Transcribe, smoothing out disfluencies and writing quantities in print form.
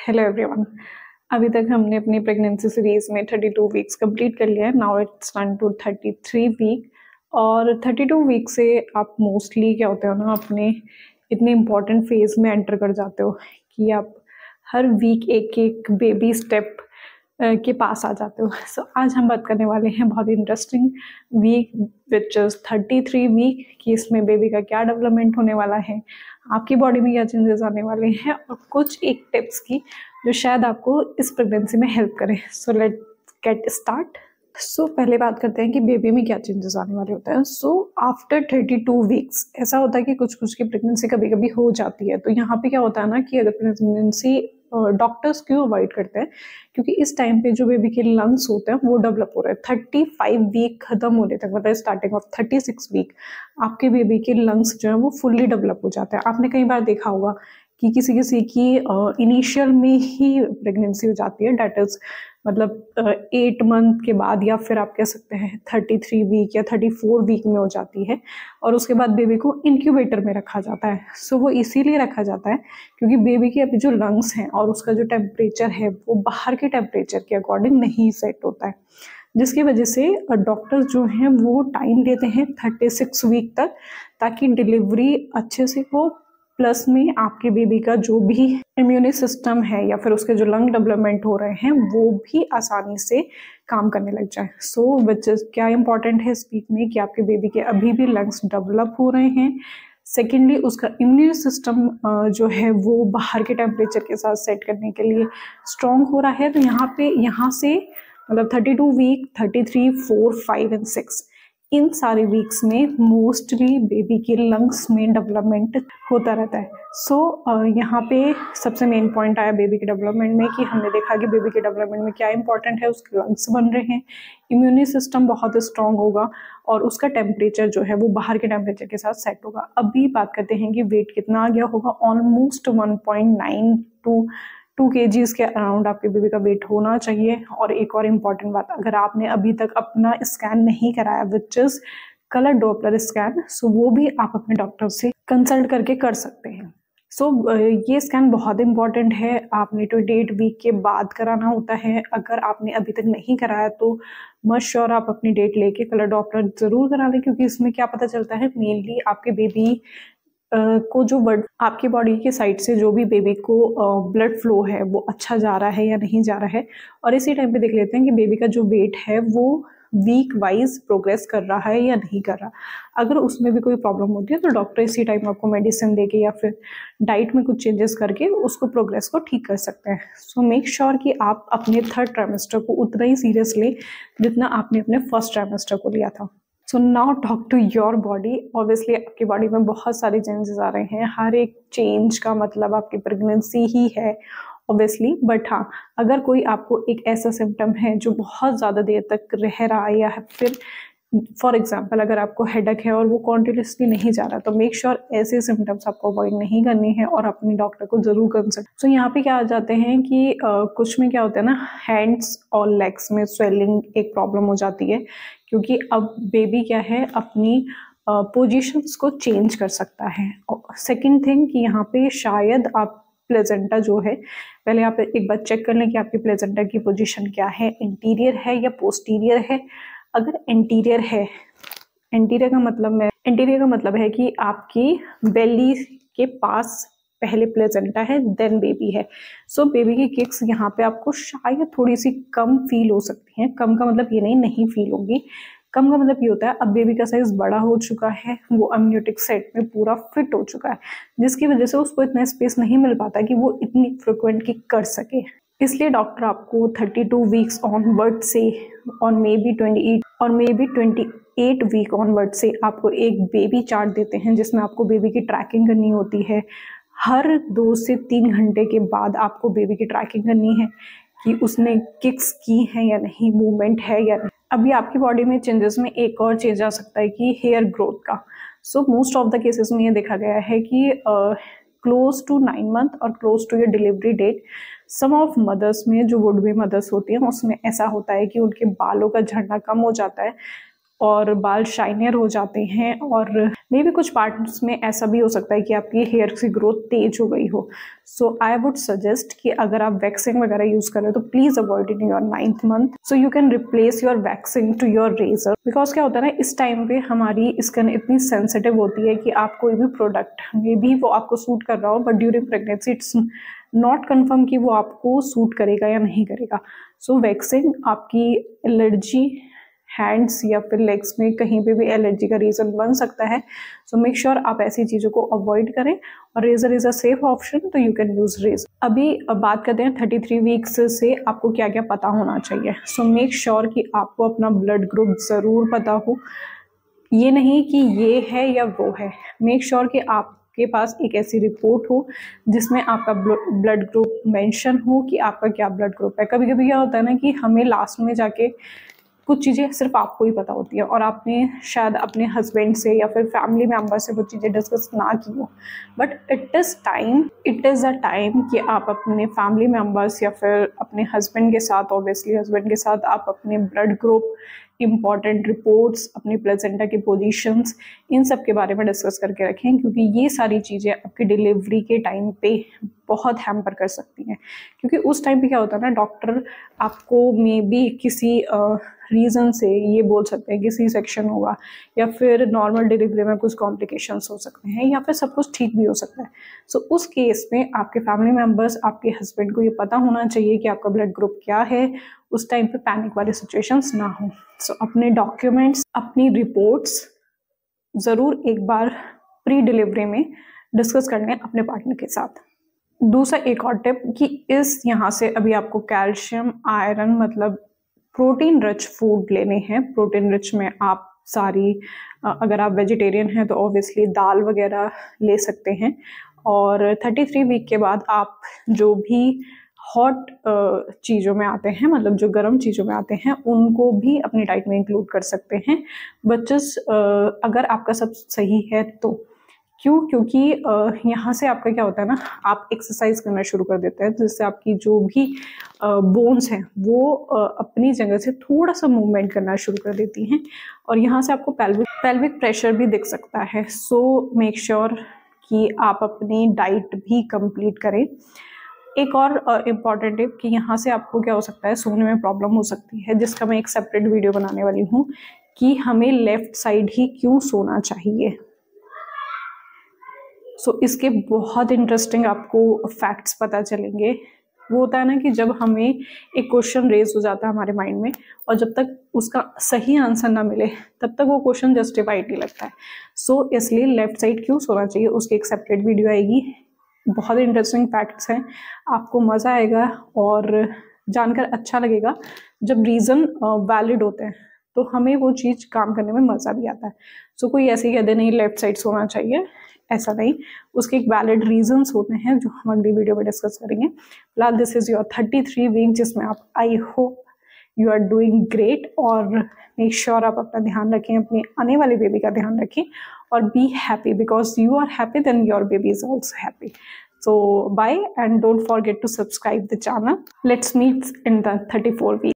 Hello everyone. अभी तक हमने अपनी प्रेगनेंसी सीरीज में 32 वीक्स कंप्लीट कर लिया है। Now it's turn to 33 week. और 32 वीक से आप मोस्टली क्या होते हो ना, अपने इतने इम्पॉर्टेंट फेज में एंटर कर जाते हो कि आप हर वीक एक एक बेबी स्टेप के पास आ जाते हो। सो आज हम बात करने वाले हैं बहुत interesting week which is 33 week कि इसमें बेबी का क्या डेवलपमेंट होने वाला है, आपकी बॉडी में क्या चेंजेस आने वाले हैं और कुछ एक टिप्स की जो शायद आपको इस प्रेगनेंसी में हेल्प करें। So let's get start. So पहले बात करते हैं कि बेबी में क्या चेंजेस आने वाले होते हैं। सो आफ्टर 32 वीक्स ऐसा होता है कि कुछ कुछ की प्रेगनेंसी कभी कभी हो जाती है। तो यहाँ पे क्या होता है ना कि अगर प्रेगनेंसी डॉक्टर्स क्यों अवॉइड करते हैं, क्योंकि इस टाइम पे जो बेबी के लंग्स होते हैं वो डेवलप हो रहे हैं। 35 वीक खत्म होने तक, मतलब स्टार्टिंग ऑफ 36 वीक आपके बेबी के लंग्स जो है वो फुल्ली डेवलप हो जाते हैं। आपने कई बार देखा होगा कि किसी किसी की इनिशियल में ही प्रेगनेंसी हो जाती है, डेट इज मतलब 8 मंथ के बाद, या फिर आप कह सकते हैं 33 वीक या 34 वीक में हो जाती है और उसके बाद बेबी को इंक्यूबेटर में रखा जाता है। सो वो इसीलिए रखा जाता है क्योंकि बेबी के अभी जो लंग्स हैं और उसका जो टेम्परेचर है वो बाहर के टेम्परेचर के अकॉर्डिंग नहीं सेट होता है, जिसकी वजह से डॉक्टर्स जो हैं वो टाइम लेते हैं 36 वीक तक, ताकि डिलीवरी अच्छे से हो, प्लस में आपके बेबी का जो भी इम्यूनी सिस्टम है या फिर उसके जो लंग डेवलपमेंट हो रहे हैं वो भी आसानी से काम करने लग जाए। सो विच इज क्या इंपॉर्टेंट है इस वीक में कि आपके बेबी के अभी भी लंग्स डेवलप हो रहे हैं। सेकेंडली उसका इम्यूनी सिस्टम जो है वो बाहर के टेम्परेचर के साथ सेट करने के लिए स्ट्रॉन्ग हो रहा है। तो यहाँ से मतलब 32 वीक, 33, 4, 5 एंड 6 इन सारे वीक्स में मोस्टली बेबी के लंग्स में डेवलपमेंट होता रहता है। सो यहाँ पे सबसे मेन पॉइंट आया बेबी के डेवलपमेंट में कि हमने देखा कि बेबी के डेवलपमेंट में क्या इंपॉर्टेंट है, उसके लंग्स बन रहे हैं, इम्यूनी सिस्टम बहुत स्ट्रांग होगा और उसका टेम्परेचर जो है वो बाहर के टेम्परेचर के साथ सेट होगा। अभी बात करते हैं कि वेट कितना आ गया होगा। ऑलमोस्ट 1.9 टू 2 kgs के अराउंड आपके बेबी का वेट होना चाहिए। और एक और इम्पॉर्टेंट बात, अगर आपने अभी तक अपना स्कैन नहीं कराया which is colour Doppler scan, so वो भी आप अपने डॉक्टर से कंसल्ट करके कर सकते हैं। सो ये स्कैन बहुत इंपॉर्टेंट है, आपने 28 वीक के बाद कराना होता है। अगर आपने अभी तक नहीं कराया तो मस्ट श्योर आप अपनी डेट लेके कलर डॉपलर जरूर करा लें, क्योंकि इसमें क्या पता चलता है मेनली आपके बेबी को जो आपकी बॉडी के साइड से जो भी बेबी को ब्लड फ्लो है वो अच्छा जा रहा है या नहीं जा रहा है। और इसी टाइम पे देख लेते हैं कि बेबी का जो वेट है वो वीक वाइज प्रोग्रेस कर रहा है या नहीं कर रहा। अगर उसमें भी कोई प्रॉब्लम होती है तो डॉक्टर इसी टाइम आपको मेडिसिन देके या फिर डाइट में कुछ चेंजेस करके उसको प्रोग्रेस को ठीक कर सकते हैं। सो मेक श्योर कि आप अपने 3rd ट्राइमेस्टर को उतना ही सीरियस लें जितना आपने अपने 1st ट्राइमेस्टर को लिया था। So now talk to your body. Obviously आपकी बॉडी में बहुत सारे चेंजेस आ रहे हैं, हर एक चेंज का मतलब आपकी प्रेगनेंसी ही है ऑब्वियसली। बट हाँ, अगर कोई आपको एक ऐसा सिम्टम है जो बहुत ज़्यादा देर तक रह रहा है, या फिर फॉर एग्जाम्पल अगर आपको हेडेक है और वो कॉन्टिन्यूसली नहीं जा रहा, तो मेक श्योर ऐसे सिम्टम्स आपको अवॉइड नहीं करने हैं और अपने डॉक्टर को जरूर कंसल्ट। सो यहाँ पे क्या आ जाते हैं कि कुछ में क्या होता है ना, हैंड्स और लेग्स में स्वेलिंग एक प्रॉब्लम हो जाती है, क्योंकि अब बेबी क्या है अपनी पोजीशंस को चेंज कर सकता है। सेकंड थिंग कि यहाँ पे शायद आप प्लेजेंटा जो है, पहले आप एक बार चेक कर लें कि आपकी प्लेजेंटा की पोजीशन क्या है, इंटीरियर है या पोस्टीरियर है। अगर इंटीरियर है, इंटीरियर का मतलब है कि आपकी बेली के पास पहले प्लेजेंटा है देन बेबी है। सो बेबी की किक्स यहाँ पे आपको शायद थोड़ी सी कम फील हो सकती हैं। कम का मतलब ये नहीं फील होगी। कम का मतलब ये होता है अब बेबी का साइज बड़ा हो चुका है, वो अम्नियोटिक सेट में पूरा फिट हो चुका है, जिसकी वजह से उसको इतना स्पेस नहीं मिल पाता कि वो इतनी फ्रिक्वेंट किक कर सके। इसलिए डॉक्टर आपको 32 वीक्स ऑनवर्ड से और मे बी 28 वीक ऑनवर्ड से आपको एक बेबी चार्ट देते हैं, जिसमें आपको बेबी की ट्रैकिंग करनी होती है। हर 2 से 3 घंटे के बाद आपको बेबी की ट्रैकिंग करनी है कि उसने किक्स की हैं या नहीं, मूवमेंट है या नहीं। अभी आपकी बॉडी में चेंजेस में एक और चेंज आ सकता है कि हेयर ग्रोथ का। So most of the cases में ये देखा गया है कि क्लोज टू 9 मंथ और close to your delivery date some of mothers में, जो वुड बी मदर्स होती हैं, उसमें ऐसा होता है कि उनके बालों का झड़ना कम हो जाता है। और बाल शाइनियर हो जाते हैं, और मे भी कुछ पार्ट्स में ऐसा भी हो सकता है कि आपकी हेयर की ग्रोथ तेज हो गई हो। सो आई वुड सजेस्ट कि अगर आप वैक्सिंग वगैरह यूज कर रहे हो तो please avoid in your 9th month. So you can replace your waxing to your razor, because क्या होता है ना, इस टाइम पे हमारी स्किन इतनी सेंसिटिव होती है कि आप कोई भी प्रोडक्ट मे भी वो आपको सूट कर रहा हो, but during pregnancy it's not confirm कि वो आपको सूट करेगा या नहीं करेगा। सो वैक्सिंग आपकी एलर्जी, हैंड्स या फिर लेग्स में कहीं पे भी एलर्जी का रीज़न बन सकता है। सो मेक श्योर आप ऐसी चीज़ों को अवॉइड करें, और razor is a safe option, तो यू कैन यूज़ रेजर। अभी बात करते हैं 33 वीक्स से आपको क्या क्या पता होना चाहिए। सो मेक श्योर कि आपको अपना ब्लड ग्रुप ज़रूर पता हो, ये नहीं कि ये है या वो है। मेक श्योर कि आपके पास एक ऐसी रिपोर्ट हो जिसमें आपका ब्लड ग्रुप मेंशन हो कि आपका क्या ब्लड ग्रुप है। कभी कभी क्या होता है ना कि हमें लास्ट में जाके कुछ चीज़ें सिर्फ आपको ही पता होती है, और आपने शायद अपने हस्बैंड से या फिर फैमिली मेम्बर से वो चीज़ें डिस्कस ना की हो, but it is a time कि आप अपने फैमिली मेम्बर्स या फिर अपने हस्बैंड के साथ, ऑब्वियसली हस्बैंड के साथ, आप अपने ब्लड ग्रुप, इंपॉर्टेंट रिपोर्ट्स, अपनी प्लेसेंटा की पोजीशंस, इन सब के बारे में डिस्कस करके रखें, क्योंकि ये सारी चीज़ें आपकी डिलीवरी के टाइम पे बहुत हैम्पर कर सकती हैं। क्योंकि उस टाइम पे क्या होता है ना, डॉक्टर आपको मे बी किसी रीज़न से ये बोल सकते हैं कि सी सेक्शन होगा, या फिर नॉर्मल डिलीवरी में कुछ कॉम्प्लिकेशंस हो सकते हैं, या फिर सब कुछ ठीक भी हो सकता है। सो उस केस में आपके फैमिली मेम्बर्स, आपके हस्बैंड को ये पता होना चाहिए कि आपका ब्लड ग्रुप क्या है, उस टाइम पे पैनिक वाली सिचुएशंस ना हो। सो अपने डॉक्यूमेंट्स, अपनी रिपोर्ट्स ज़रूर एक बार प्री डिलीवरी में डिस्कस कर लें अपने पार्टनर के साथ। दूसरा एक और टिप कि इस यहाँ से अभी आपको कैल्शियम, आयरन, मतलब प्रोटीन रिच फूड लेने हैं। प्रोटीन रिच में आप सारी, अगर आप वेजिटेरियन हैं तो ऑब्वियसली दाल वगैरह ले सकते हैं, और 33 वीक के बाद आप जो भी हॉट चीज़ों में आते हैं, मतलब जो गर्म चीज़ों में आते हैं, उनको भी अपनी डाइट में इंक्लूड कर सकते हैं, बच्चस अगर आपका सब सही है तो। क्यों? क्योंकि यहाँ से आपका क्या होता है ना, आप एक्सरसाइज करना शुरू कर देते हैं, जिससे आपकी जो भी बोन्स हैं वो अपनी जगह से थोड़ा सा मूवमेंट करना शुरू कर देती हैं, और यहाँ से आपको पेल्विक प्रेशर भी दिख सकता है। सो मेक श्योर कि आप अपनी डाइट भी कंप्लीट करें। एक और इम्पॉर्टेंट टिप कि यहाँ से आपको क्या हो सकता है, सोने में प्रॉब्लम हो सकती है, जिसका मैं एक सेपरेट वीडियो बनाने वाली हूँ कि हमें लेफ्ट साइड ही क्यों सोना चाहिए। सो इसके बहुत इंटरेस्टिंग आपको फैक्ट्स पता चलेंगे। वो होता है ना कि जब हमें एक क्वेश्चन रेज हो जाता है हमारे माइंड में, और जब तक उसका सही आंसर ना मिले तब तक वो क्वेश्चन जस्टिफाइड नहीं लगता है। सो इसलिए लेफ्ट साइड क्यों सोना चाहिए, उसकी एक सेपरेट वीडियो आएगी। बहुत इंटरेस्टिंग फैक्ट्स हैं, आपको मज़ा आएगा और जानकर अच्छा लगेगा। जब रीज़न वैलिड होते हैं तो हमें वो चीज़ काम करने में मज़ा भी आता है। सो कोई ऐसे ही कहते नहीं लेफ्ट साइड सोना चाहिए, ऐसा नहीं, उसके एक वैलिड रीजंस होते हैं जो हम अगली वीडियो में डिस्कस करेंगे। फिलहाल दिस इज़ योर 33 वीक, जिसमें आप, I hope you are doing great, और मेक श्योर आप अपना ध्यान रखें, अपने आने वाले बेबी का ध्यान रखें, और be happy, because you are happy then your baby is also happy. So bye, and don't forget to subscribe the channel. Let's meet in the 34 week.